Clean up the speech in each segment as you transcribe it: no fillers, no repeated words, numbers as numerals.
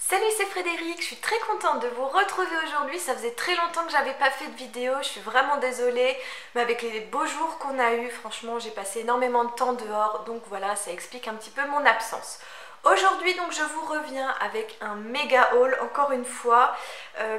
Salut, c'est Frédéric, je suis très contente de vous retrouver aujourd'hui. Ça faisait très longtemps que j'avais pas fait de vidéo, je suis vraiment désolée, mais avec les beaux jours qu'on a eu, franchement j'ai passé énormément de temps dehors, donc voilà, ça explique un petit peu mon absence. Aujourd'hui donc je vous reviens avec un méga haul encore une fois,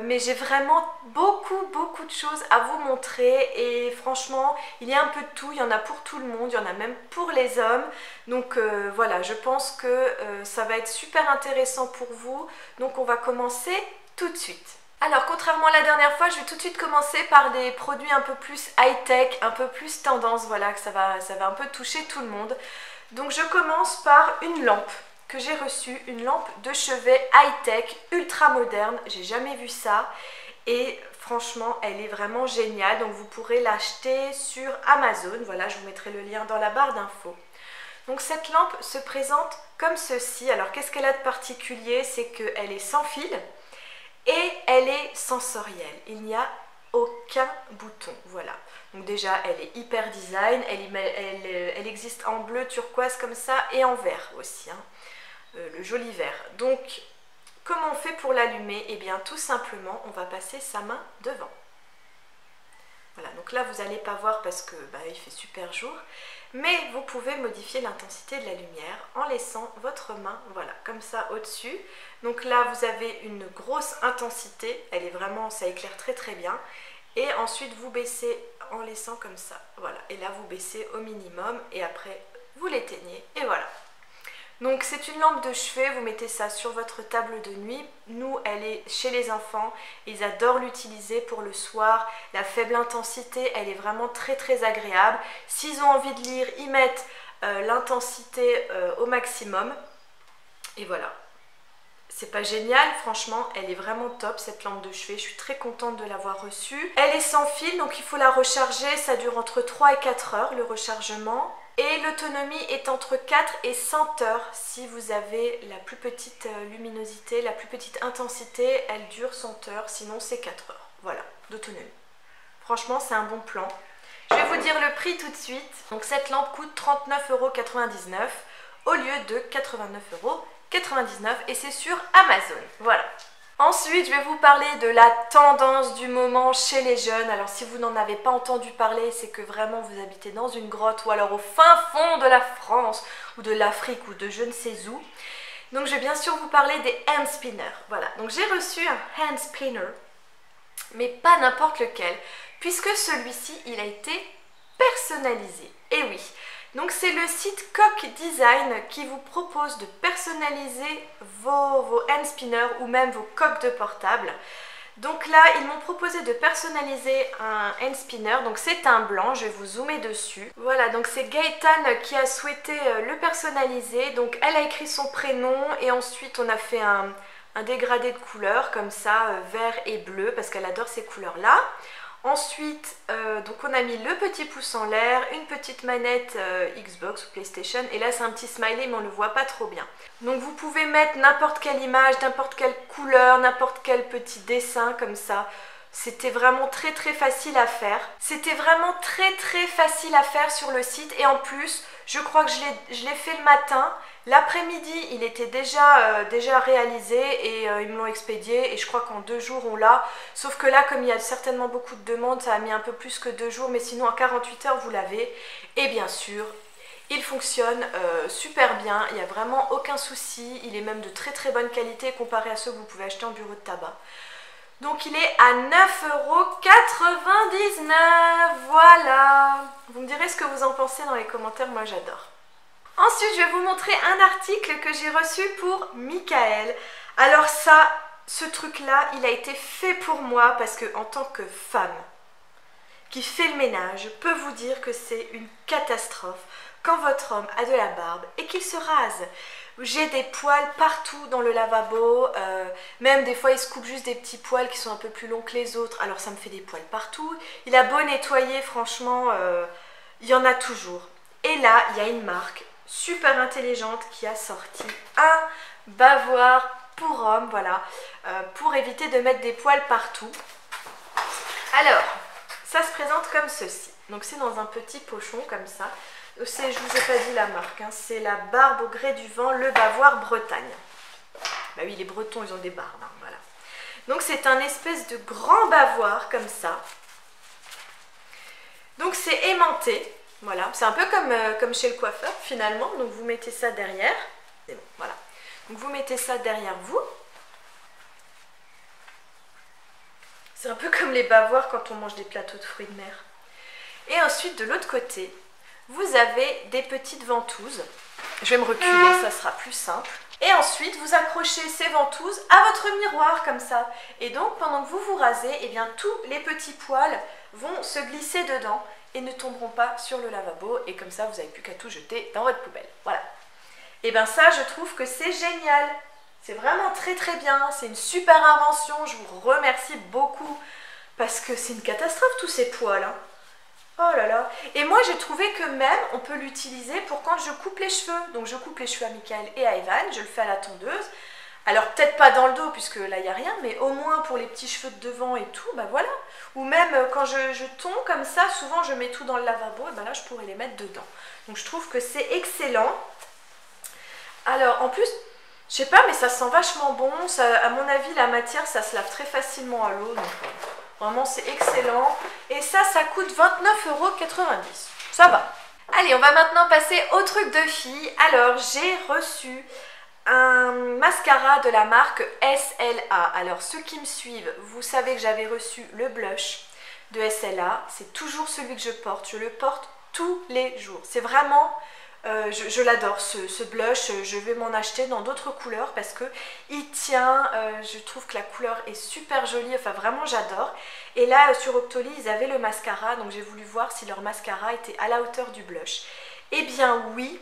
mais j'ai vraiment beaucoup de choses à vous montrer et franchement il y a un peu de tout, il y en a pour tout le monde, il y en a même pour les hommes, donc voilà, je pense que ça va être super intéressant pour vous, donc on va commencer tout de suite. Alors contrairement à la dernière fois, je vais tout de suite commencer par des produits un peu plus high-tech, un peu plus tendance, voilà, que ça va un peu toucher tout le monde. Donc je commence par une lampe que j'ai reçue, une lampe de chevet high-tech, ultra moderne, j'ai jamais vu ça et franchement elle est vraiment géniale, donc vous pourrez l'acheter sur Amazon, voilà je vous mettrai le lien dans la barre d'infos. Donc cette lampe se présente comme ceci, alors qu'est-ce qu'elle a de particulier? C'est qu'elle est sans fil et elle est sensorielle, il n'y a aucun bouton, voilà. Donc déjà elle est hyper design, elle existe en bleu turquoise comme ça et en vert aussi, hein. Le joli vert. Donc comment on fait pour l'allumer? Eh bien tout simplement on va passer sa main devant. Voilà, donc là vous n'allez pas voir parce que il fait super jour, mais vous pouvez modifier l'intensité de la lumière en laissant votre main, voilà, comme ça au-dessus. Donc là vous avez une grosse intensité, elle est vraiment, ça éclaire très bien. Et ensuite vous baissez en laissant comme ça, voilà. Et là vous baissez au minimum et après vous l'éteignez et voilà. Donc c'est une lampe de chevet, vous mettez ça sur votre table de nuit. Nous, elle est chez les enfants, ils adorent l'utiliser pour le soir. La faible intensité, elle est vraiment très agréable. S'ils ont envie de lire, ils mettent l'intensité au maximum. Et voilà. C'est pas génial, franchement, elle est vraiment top cette lampe de chevet, je suis très contente de l'avoir reçue. Elle est sans fil, donc il faut la recharger, ça dure entre 3 et 4 heures le rechargement. Et l'autonomie est entre 4 et 100 heures si vous avez la plus petite luminosité, la plus petite intensité, elle dure 100 heures, sinon c'est 4 heures, voilà, d'autonomie. Franchement, c'est un bon plan. Je vais vous dire le prix tout de suite. Donc cette lampe coûte 39,99 € au lieu de 89,99 € et c'est sur Amazon, voilà. Ensuite, je vais vous parler de la tendance du moment chez les jeunes. Alors si vous n'en avez pas entendu parler, c'est que vraiment vous habitez dans une grotte ou alors au fin fond de la France ou de l'Afrique ou de je ne sais où. Donc je vais bien sûr vous parler des hand spinners. Voilà, donc j'ai reçu un hand spinner, mais pas n'importe lequel, puisque celui-ci, il a été personnalisé. Et oui, donc c'est le site Coq Design qui vous propose de personnaliser vos hand spinners ou même vos coques de portable. Donc là, ils m'ont proposé de personnaliser un hand spinner, donc c'est un blanc, je vais vous zoomer dessus. Voilà, donc c'est Gaëtane qui a souhaité le personnaliser, donc elle a écrit son prénom et ensuite on a fait un dégradé de couleurs comme ça, vert et bleu, parce qu'elle adore ces couleurs-là. Ensuite, donc on a mis le petit pouce en l'air, une petite manette Xbox ou PlayStation, et là c'est un petit smiley mais on ne le voit pas trop bien. Donc vous pouvez mettre n'importe quelle image, n'importe quelle couleur, n'importe quel petit dessin comme ça. C'était vraiment très facile à faire. C'était vraiment très facile à faire sur le site et en plus, je crois que je l'ai fait le matin. L'après-midi, il était déjà réalisé et ils me l'ont expédié et je crois qu'en 2 jours on l'a. Sauf que là, comme il y a certainement beaucoup de demandes, ça a mis un peu plus que 2 jours, mais sinon en 48 heures vous l'avez. Et bien sûr, il fonctionne super bien, il n'y a vraiment aucun souci. Il est même de très bonne qualité comparé à ceux que vous pouvez acheter en bureau de tabac. Donc il est à 9,99 €, voilà. Vous me direz ce que vous en pensez dans les commentaires, moi j'adore. Ensuite, je vais vous montrer un article que j'ai reçu pour Michael. Alors ça, ce truc-là, il a été fait pour moi parce que en tant que femme qui fait le ménage, je peux vous dire que c'est une catastrophe quand votre homme a de la barbe et qu'il se rase. J'ai des poils partout dans le lavabo, même des fois il se coupe juste des petits poils qui sont un peu plus longs que les autres, alors ça me fait des poils partout. Il a beau nettoyer, franchement, il y en a toujours. Et là, il y a une marque super intelligente qui a sorti un bavoir pour homme, voilà, pour éviter de mettre des poils partout. Alors, ça se présente comme ceci. Donc c'est dans un petit pochon comme ça. Je vous ai pas dit la marque, hein, c'est la Barbe au gré du vent, le bavoir Bretagne. Bah oui, les Bretons, ils ont des barbes, hein, voilà. Donc c'est un espèce de grand bavoir comme ça. Donc c'est aimanté, voilà. C'est un peu comme chez le coiffeur finalement. Donc vous mettez ça derrière. C'est bon, voilà. Donc vous mettez ça derrière vous. C'est un peu comme les bavoirs quand on mange des plateaux de fruits de mer. Et ensuite de l'autre côté, vous avez des petites ventouses. Je vais me reculer, ça sera plus simple. Et ensuite, vous accrochez ces ventouses à votre miroir comme ça. Et donc, pendant que vous vous rasez, eh bien, tous les petits poils vont se glisser dedans et ne tomberont pas sur le lavabo. Et comme ça, vous n'avez plus qu'à tout jeter dans votre poubelle. Voilà. Et bien ça, je trouve que c'est génial. C'est vraiment très très bien. C'est une super invention. Je vous remercie beaucoup. Parce que c'est une catastrophe tous ces poils, hein. Oh là là. Et moi j'ai trouvé que même on peut l'utiliser pour quand je coupe les cheveux. Donc je coupe les cheveux à Michael et à Evan, je le fais à la tondeuse. Alors peut-être pas dans le dos puisque là il n'y a rien, mais au moins pour les petits cheveux de devant et tout, bah voilà. Ou même quand je tonds comme ça, souvent je mets tout dans le lavabo, et ben là je pourrais les mettre dedans. Donc je trouve que c'est excellent. Alors en plus, je sais pas mais ça sent vachement bon. Ça, à mon avis la matière ça se lave très facilement à l'eau. Donc vraiment c'est excellent. Et ça coûte 29,90 €. Ça va. Allez, on va maintenant passer au truc de fille. Alors j'ai reçu un mascara de la marque SLA. Alors ceux qui me suivent, vous savez que j'avais reçu le blush de SLA. C'est toujours celui que je porte. Je le porte tous les jours. C'est vraiment... je l'adore ce blush. Je vais m'en acheter dans d'autres couleurs parce que il tient, je trouve que la couleur est super jolie, enfin vraiment j'adore. Et là sur Octoly ils avaient le mascara, donc j'ai voulu voir si leur mascara était à la hauteur du blush. Eh bien oui.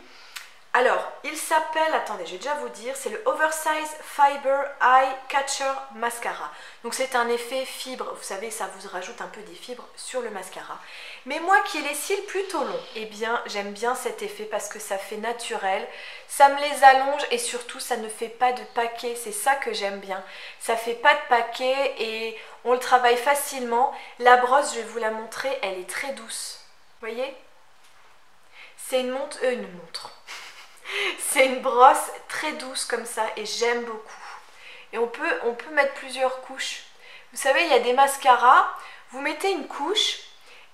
Alors il s'appelle, attendez je vais déjà vous dire, c'est le Oversize Fiber Eye Catcher Mascara. Donc c'est un effet fibre, vous savez ça vous rajoute un peu des fibres sur le mascara. Mais moi qui ai les cils plutôt longs, eh bien j'aime bien cet effet parce que ça fait naturel, ça me les allonge et surtout ça ne fait pas de paquet, c'est ça que j'aime bien. Ça fait pas de paquet et on le travaille facilement. La brosse, je vais vous la montrer, elle est très douce, vous voyez? C'est une montre, c'est une brosse très douce comme ça et j'aime beaucoup. Et on peut mettre plusieurs couches. Vous savez, il y a des mascaras, vous mettez une couche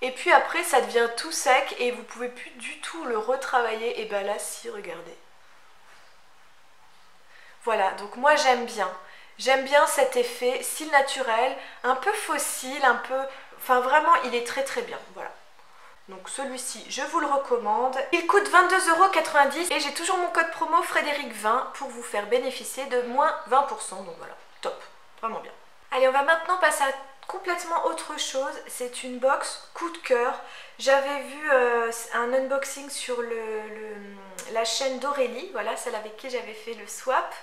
et puis après ça devient tout sec et vous pouvez plus du tout le retravailler. Et ben là si, regardez. Voilà, donc moi j'aime bien. J'aime bien cet effet cils naturel, un peu fossile, un peu... Enfin vraiment, il est très très bien, voilà. Donc celui-ci, je vous le recommande. Il coûte 22,90 € et j'ai toujours mon code promo Frédéric20 pour vous faire bénéficier de moins 20%. Donc voilà, top, vraiment bien. Allez, on va maintenant passer à complètement autre chose. C'est une box coup de cœur. J'avais vu un unboxing sur la chaîne d'Aurélie, voilà, celle avec qui j'avais fait le swap.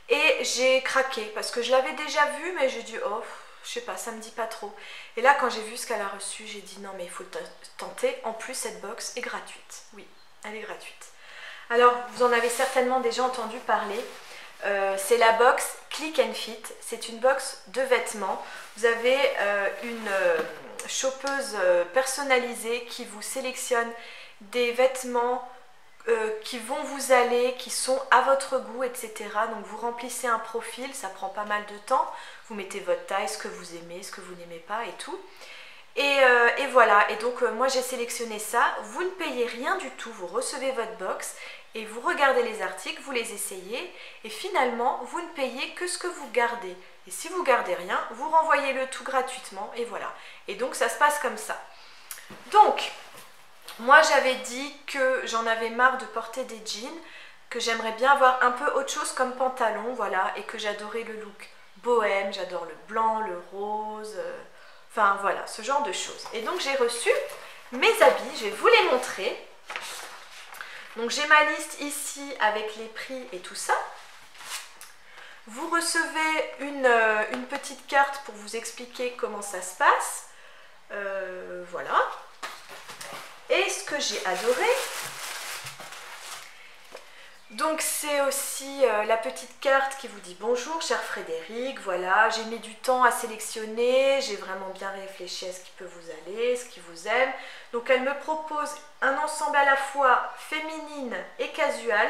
Et j'ai craqué parce que je l'avais déjà vu, mais j'ai dit oh... Je sais pas, ça me dit pas trop. Et là, quand j'ai vu ce qu'elle a reçu, j'ai dit non, mais il faut tenter. En plus, cette box est gratuite. Oui, elle est gratuite. Alors, vous en avez certainement déjà entendu parler. C'est la box Click and Fit. C'est une box de vêtements. Vous avez une shoppeuse personnalisée qui vous sélectionne des vêtements qui vont vous aller, qui sont à votre goût, etc. Donc vous remplissez un profil, ça prend pas mal de temps. Vous mettez votre taille, ce que vous aimez, ce que vous n'aimez pas et tout. Et voilà, et donc moi j'ai sélectionné ça. Vous ne payez rien du tout, vous recevez votre box et vous regardez les articles, vous les essayez et finalement vous ne payez que ce que vous gardez. Et si vous gardez rien, vous renvoyez le tout gratuitement et voilà. Et donc ça se passe comme ça. Donc... moi j'avais dit que j'en avais marre de porter des jeans, que j'aimerais bien avoir un peu autre chose comme pantalon, voilà, et que j'adorais le look bohème, j'adore le blanc, le rose, enfin voilà, ce genre de choses. Et donc j'ai reçu mes habits, je vais vous les montrer. Donc j'ai ma liste ici avec les prix et tout ça. Vous recevez une petite carte pour vous expliquer comment ça se passe, voilà. Et ce que j'ai adoré, donc c'est aussi la petite carte qui vous dit bonjour cher Frédéric, voilà, j'ai mis du temps à sélectionner, j'ai vraiment bien réfléchi à ce qui peut vous aller, ce qui vous aime. Donc elle me propose un ensemble à la fois féminine et casual,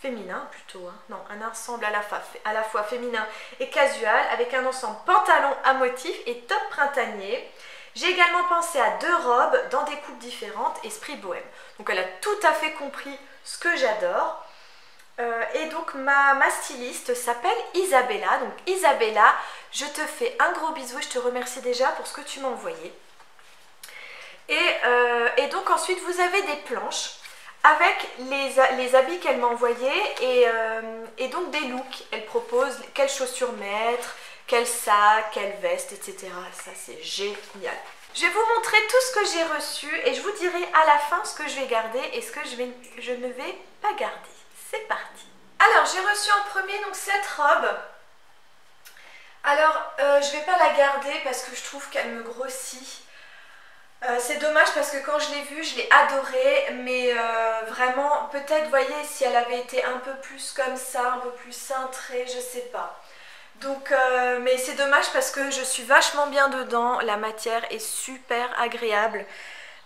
féminin plutôt, hein. Non, un ensemble à la fois féminin et casual avec un ensemble pantalon à motif et top printanier. J'ai également pensé à 2 robes dans des coupes différentes, esprit bohème. Donc elle a tout à fait compris ce que j'adore. Et donc ma styliste s'appelle Isabella. Donc Isabella, je te fais un gros bisou et je te remercie déjà pour ce que tu m'as envoyé. Et donc ensuite vous avez des planches avec les habits qu'elle m'a envoyés et donc des looks. Elle propose quelles chaussures mettre, quel sac, quelle veste, etc. Ça c'est génial. Je vais vous montrer tout ce que j'ai reçu et je vous dirai à la fin ce que je vais garder et ce que je ne vais pas garder. C'est parti. Alors j'ai reçu en premier donc cette robe. Alors je vais pas la garder parce que je trouve qu'elle me grossit. C'est dommage parce que quand je l'ai vue, je l'ai adorée, mais vraiment, peut-être, vous voyez, si elle avait été un peu plus comme ça, un peu plus cintrée, je sais pas. Donc, mais c'est dommage parce que je suis vachement bien dedans, la matière est super agréable.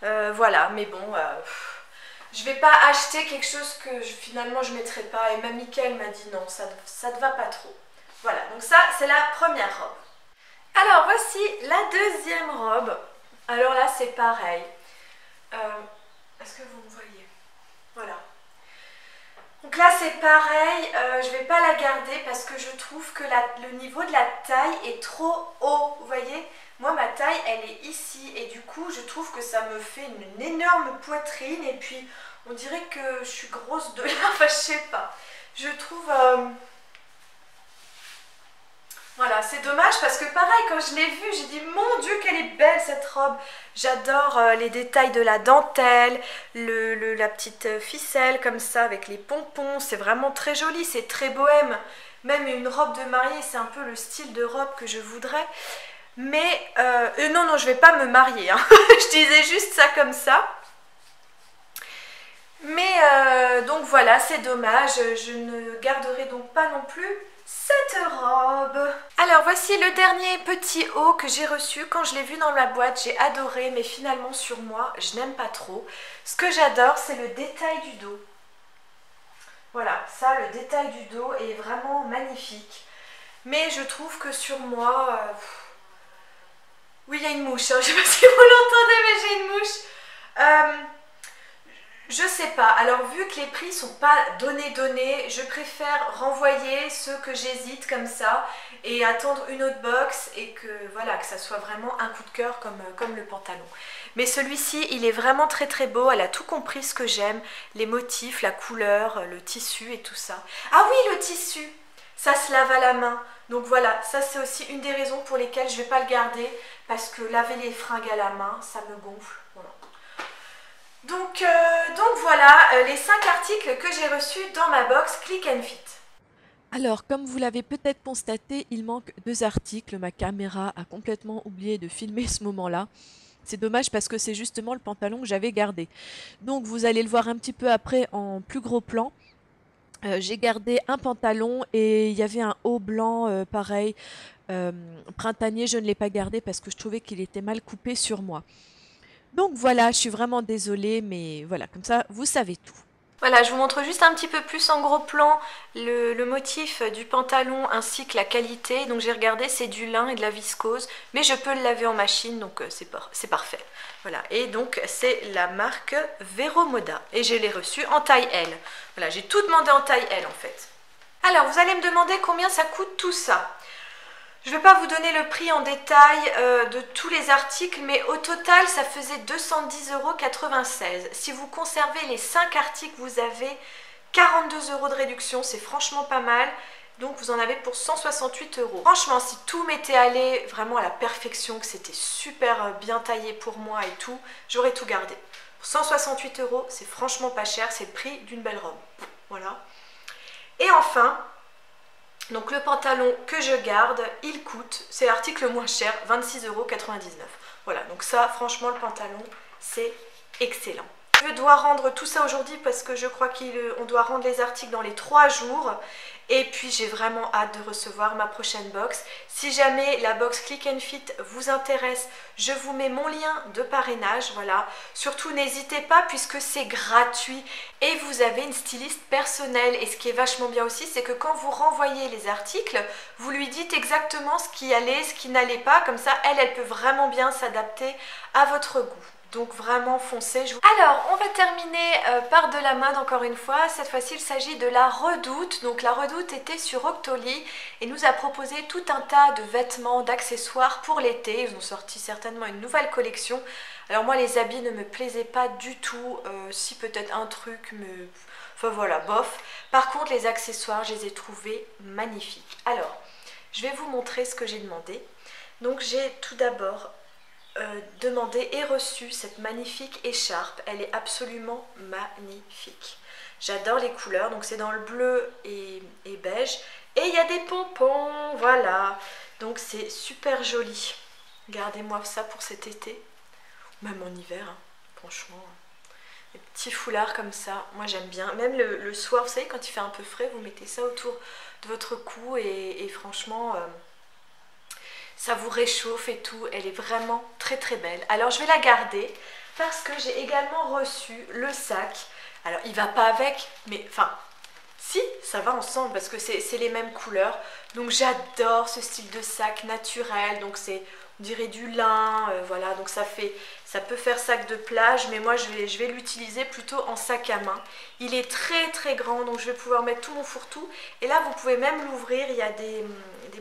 Voilà, mais bon, je vais pas acheter quelque chose que finalement je mettrai pas. Et même Mickaël m'a dit non, ça te va pas trop. Voilà, donc ça, c'est la première robe. Alors, voici la deuxième robe. Alors là c'est pareil, est-ce que vous me voyez? Voilà. Donc là c'est pareil, je vais pas la garder parce que je trouve que le niveau de la taille est trop haut, vous voyez? Moi ma taille elle est ici et du coup je trouve que ça me fait une énorme poitrine et puis on dirait que je suis grosse de là, enfin je sais pas. Je trouve... Voilà, c'est dommage parce que pareil, quand je l'ai vue, j'ai dit mon Dieu qu'elle est belle cette robe. J'adore les détails de la dentelle, la petite ficelle comme ça avec les pompons. C'est vraiment très joli, c'est très bohème. Même une robe de mariée, c'est un peu le style de robe que je voudrais. Mais non, je vais pas me marier, hein. Je disais juste ça comme ça. Mais donc voilà, c'est dommage. Je ne garderai donc pas non plus cette robe. Alors voici le dernier petit haut que j'ai reçu. Quand je l'ai vu dans la boîte, j'ai adoré, mais finalement sur moi, je n'aime pas trop. Ce que j'adore, c'est le détail du dos. Voilà, ça, le détail du dos est vraiment magnifique. Mais je trouve que sur moi... Oui, il y a une mouche, hein. Je ne sais pas si vous l'entendez, mais j'ai une mouche. Je sais pas, alors vu que les prix sont pas donnés, je préfère renvoyer ceux que j'hésite comme ça et attendre une autre box et que voilà, que ça soit vraiment un coup de cœur comme le pantalon. Mais celui-ci, il est vraiment très très beau, elle a tout compris ce que j'aime, les motifs, la couleur, le tissu et tout ça. Ah oui, le tissu, ça se lave à la main. Donc voilà, ça c'est aussi une des raisons pour lesquelles je vais pas le garder parce que laver les fringues à la main, ça me gonfle. Voilà. Donc voilà les 5 articles que j'ai reçus dans ma box Click and Fit. Alors, comme vous l'avez peut-être constaté, il manque 2 articles. Ma caméra a complètement oublié de filmer ce moment-là. C'est dommage parce que c'est justement le pantalon que j'avais gardé. Donc, vous allez le voir un petit peu après en plus gros plan. J'ai gardé un pantalon et il y avait un haut blanc, pareil, printanier. Je ne l'ai pas gardé parce que je trouvais qu'il était mal coupé sur moi. Donc voilà, je suis vraiment désolée, mais voilà, comme ça, vous savez tout. Voilà, je vous montre juste un petit peu plus en gros plan le motif du pantalon ainsi que la qualité. Donc j'ai regardé, c'est du lin et de la viscose, mais je peux le laver en machine, donc c'est parfait. Voilà, et donc c'est la marque Vero Moda et je l'ai reçu en taille L. Voilà, j'ai tout demandé en taille L en fait. Alors vous allez me demander combien ça coûte tout ça. Je ne vais pas vous donner le prix en détail de tous les articles, mais au total, ça faisait 210,96 €. Si vous conservez les 5 articles, vous avez 42 € de réduction. C'est franchement pas mal. Donc, vous en avez pour 168 €. Franchement, si tout m'était allé vraiment à la perfection, que c'était super bien taillé pour moi et tout, j'aurais tout gardé. Pour 168 €, c'est franchement pas cher. C'est le prix d'une belle robe. Voilà. Et enfin... donc le pantalon que je garde, il coûte, c'est l'article le moins cher, 26,99 €. Voilà, donc ça, franchement, le pantalon, c'est excellent. Je dois rendre tout ça aujourd'hui parce que je crois qu'on doit rendre les articles dans les 3 jours. Et puis j'ai vraiment hâte de recevoir ma prochaine box. Si jamais la box Click and Fit vous intéresse, je vous mets mon lien de parrainage, voilà. Surtout n'hésitez pas puisque c'est gratuit et vous avez une styliste personnelle. Et ce qui est vachement bien aussi, c'est que quand vous renvoyez les articles, vous lui dites exactement ce qui allait, ce qui n'allait pas. Comme ça, elle peut vraiment bien s'adapter à votre goût. Donc vraiment foncez. Alors on va terminer par de la mode encore une fois. Cette fois-ci il s'agit de la Redoute. Donc la Redoute était sur Octoly et nous a proposé tout un tas de vêtements, d'accessoires pour l'été. Ils ont sorti certainement une nouvelle collection. Alors moi les habits ne me plaisaient pas du tout. Si peut-être un truc, mais enfin voilà, bof. Par contre les accessoires je les ai trouvés magnifiques. Alors je vais vous montrer ce que j'ai demandé. Donc j'ai tout d'abord demandé et reçu cette magnifique écharpe. Elle est absolument magnifique. J'adore les couleurs, donc c'est dans le bleu et beige. Et il y a des pompons, voilà. Donc c'est super joli. Regardez-moi ça pour cet été. Même en hiver, hein, franchement. Des petits foulards comme ça, moi j'aime bien. Même le soir, vous savez, quand il fait un peu frais, vous mettez ça autour de votre cou et franchement... ça vous réchauffe et tout, elle est vraiment très très belle. Alors je vais la garder parce que j'ai également reçu le sac. Alors il va pas avec, mais enfin, si, ça va ensemble parce que c'est les mêmes couleurs. Donc j'adore ce style de sac naturel, donc c'est, on dirait du lin, voilà. Donc ça peut faire sac de plage, mais moi je vais l'utiliser plutôt en sac à main. Il est très très grand, donc je vais pouvoir mettre tout mon fourre-tout. Et là vous pouvez même l'ouvrir, il y a des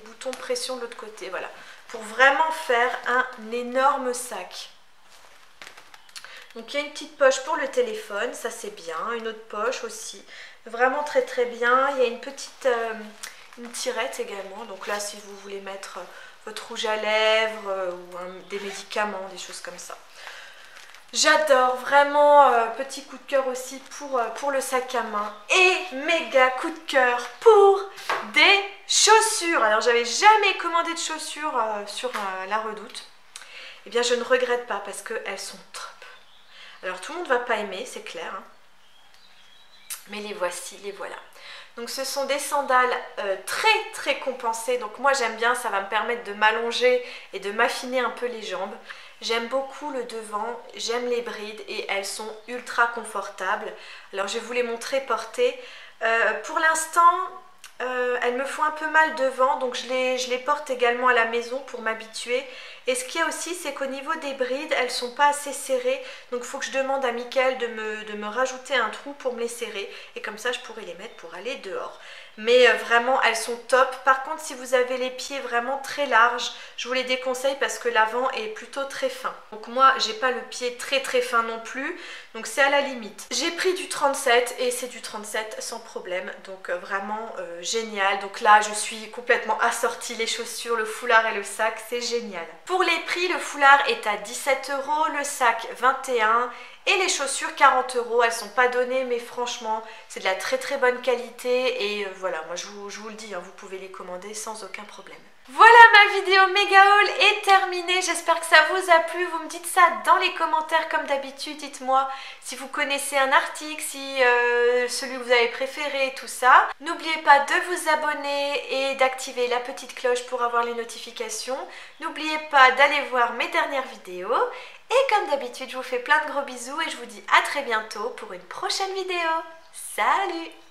boutons de pression de l'autre côté, voilà. Pour vraiment faire un énorme sac. Donc il y a une petite poche pour le téléphone, ça c'est bien. Une autre poche aussi, vraiment très très bien. Il y a une petite une tirette également. Donc là si vous voulez mettre votre rouge à lèvres ou des médicaments, des choses comme ça. J'adore, vraiment, petit coup de cœur aussi pour le sac à main. Et méga coup de cœur pour des chaussures. Alors j'avais jamais commandé de chaussures sur la Redoute. Eh bien je ne regrette pas parce qu'elles sont top. Alors tout le monde ne va pas aimer, c'est clair. Hein. Mais les voici, les voilà. Donc ce sont des sandales très très compensées. Donc moi j'aime bien, ça va me permettre de m'allonger et de m'affiner un peu les jambes. J'aime beaucoup le devant, j'aime les brides et elles sont ultra confortables. Alors je vais vous les montrer portées. Pour l'instant, elles me font un peu mal devant, donc je les porte également à la maison pour m'habituer. Et ce qu'il y a aussi, c'est qu'au niveau des brides, elles ne sont pas assez serrées. Donc il faut que je demande à Mickaël de me rajouter un trou pour me les serrer. Et comme ça, je pourrai les mettre pour aller dehors. Mais vraiment, elles sont top. Par contre, si vous avez les pieds vraiment très larges, je vous les déconseille parce que l'avant est plutôt très fin. Donc moi, j'ai pas le pied très très fin non plus. Donc c'est à la limite. J'ai pris du 37 et c'est du 37 sans problème. Donc vraiment génial. Donc là, je suis complètement assortie. Les chaussures, le foulard et le sac, c'est génial. Pour les prix, le foulard est à 17 €, le sac 21 € et les chaussures 40 €. Elles sont pas données, mais franchement, c'est de la très très bonne qualité. Et voilà, moi je vous le dis, hein, vous pouvez les commander sans aucun problème. Voilà, ma vidéo méga haul est terminée. J'espère que ça vous a plu. Vous me dites ça dans les commentaires comme d'habitude. Dites-moi si vous connaissez un article, si celui que vous avez préféré, tout ça. N'oubliez pas de vous abonner et d'activer la petite cloche pour avoir les notifications. N'oubliez pas d'aller voir mes dernières vidéos. Et comme d'habitude, je vous fais plein de gros bisous et je vous dis à très bientôt pour une prochaine vidéo. Salut!